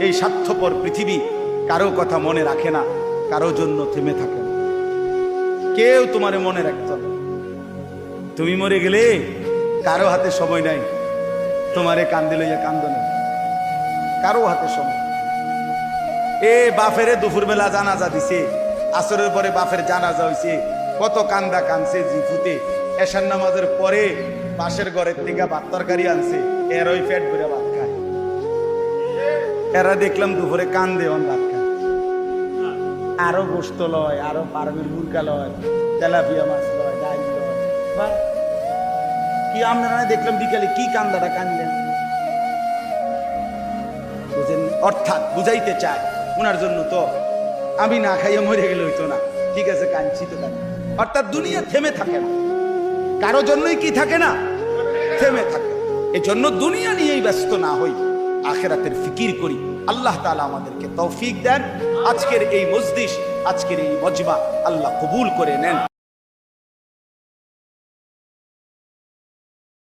এই স্বার্থপর পৃথিবী কারো কথা মনে রাখে না, কারো জন্য থেমে থাকে না। কেউ তোমারে মনে রাখত না। তুমি মরে গেলে কারো হাতে সময় নাই তোমারে কান্দে লইয়া কান্দনে, কারো হাতে সময়। এ বাফেরে দুপুরবেলা জানাজা দিছে, আসরের পরে বাফের জানাজা হইছে, কত কান্দা কানছে জিফুতে। এশার নামাজের পরে পাশের ঘরের থেকে ভাত তরকারি আনছে, এর ওই পেট ভরে ভাত খায়। এরা দেখলাম দুপুরে কান্দে অন ভাত খায়, আরো গোস্ত লয়, আরো পারমের মুরগা লয়, তেলাপিয়া মাছ লয়, ডাল লয়। বাহ, কি আপনারা দেখলাম বিকালে কি কান্দাটা কানলেন, বুঝেন? অর্থাৎ বুঝাইতে চায় ওনার জন্য তো আমি না খাইয়ে মরে গেলে হইতো না, ঠিক আছে কাঁদছি তো কাঁদি। অর্থাৎ দুনিয়া থেমে থাকে না, কারো জন্যই কি থাকে না, থেমে থাকে। এই জন্য দুনিয়া নিয়েই ব্যস্ত না হই, আখিরাতের ফিকির করি। আল্লাহ তাআলা আমাদেরকে তৌফিক দেন। আজকের এই মজলিস, আজকের এই মজমা আল্লাহ কবুল করে নেন।